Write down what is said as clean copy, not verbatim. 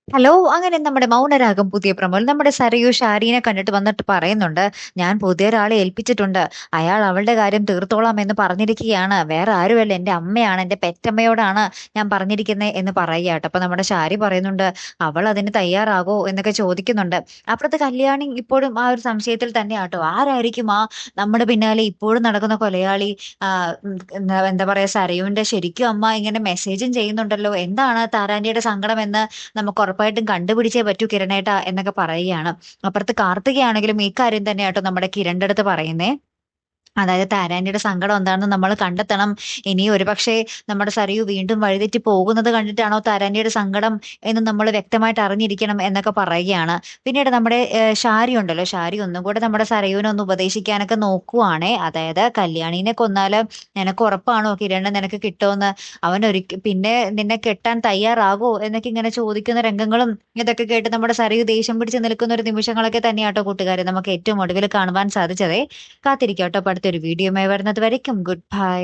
Hello! അങ്ങനെ നമ്മുടെ മൗനരാഗം പുതിയ പ്രൊമോയിൽ നമ്മുടെ സരയു ഷാരീനെ കണ്ടിട്ട് വന്നിട്ട് പറയുന്നുണ്ട്. "ഞാൻ പുതിയൊരാളെ ഏൽപ്പിച്ചിട്ടുണ്ട്. അയാൾ അവളുടെ കാര്യം തീർത്തോളാം എന്ന് പറഞ്ഞിരിക്കുകയാണ്. വേറെ ആരുമല്ല എന്റെ അമ്മയാണ്. എന്റെ പെറ്റമ്മയോടാണ് ഞാൻ പറഞ്ഞിരിക്കുന്നെ" എന്ന് പറയുകയാട്ടോ. അപ്പൊ നമ്മുടെ ഷാരി പറയുന്നുണ്ട്, "അവൾ അതിന് തയ്യാറാകോ?" എന്നൊക്കെ ചോദിക്കുന്നുണ്ട്. അപ്പുറത്ത് കല്യാണി ഇപ്പോഴും ആ ഒരു സംശയത്തിൽ തന്നെയാട്ടോ. ആരായിരിക്കും നമ്മുടെ പിന്നാലെ ഇപ്പോഴും നടക്കുന്ന കൊലയാളി? എന്താ പറയാ, സരയുവിന്റെ ശരിക്കും അമ്മ ഇങ്ങനെ മെസ്സേജും ചെയ്യുന്നുണ്ടല്ലോ. എന്താണ് താരാന്റിയുടെ സങ്കടമെന്ന് നമുക്ക് ഉറപ്പായിട്ടും കണ്ടുപിടിച്ചേ പറ്റൂ കിരണേട്ടാ എന്നൊക്കെ പറയുകയാണ്. അപ്പുറത്ത് കാർത്തികയാണെങ്കിലും ഈ കാര്യം തന്നെയാട്ടോ നമ്മുടെ കിരണിന്റെ അടുത്ത് പറയുന്നേ. അതായത് താരാന്റിയുടെ സങ്കടം എന്താണെന്ന് നമ്മൾ കണ്ടെത്തണം. ഇനി ഒരുപക്ഷേ നമ്മുടെ സരയു വീണ്ടും വഴിതെറ്റി പോകുന്നത് കണ്ടിട്ടാണോ താരാന്റിയുടെ സങ്കടം എന്ന് നമ്മൾ വ്യക്തമായിട്ട് അറിഞ്ഞിരിക്കണം എന്നൊക്കെ പറയുകയാണ്. പിന്നീട് നമ്മുടെ ഷാരി ഉണ്ടല്ലോ, ഷാരി ഒന്നും കൂടെ നമ്മുടെ സരയുവിനെ ഒന്ന് ഉപദേശിക്കാനൊക്കെ നോക്കുവാണേ. അതായത് കല്യാണീനെ കൊന്നാല് നിനക്ക് ഉറപ്പാണോ കിരണ് നിനക്ക് കിട്ടുമെന്ന്? അവൻ പിന്നെ നിന്നെ കെട്ടാൻ തയ്യാറാകോ എന്നൊക്കെ ഇങ്ങനെ ചോദിക്കുന്ന രംഗങ്ങളും ഇതൊക്കെ കേട്ട് നമ്മുടെ സരയു ദേഷ്യം പിടിച്ച് നിൽക്കുന്ന ഒരു നിമിഷങ്ങളൊക്കെ തന്നെയാട്ടോ കൂട്ടുകാരെ നമുക്ക് ഏറ്റവും ഒടുവിൽ കാണുവാൻ സാധിച്ചതേ. കാത്തിരിക്കാട്ടോ അടുത്തൊരു വീഡിയോയുമായി വരുന്നത് വരയ്ക്കും ഗുഡ് ബൈ.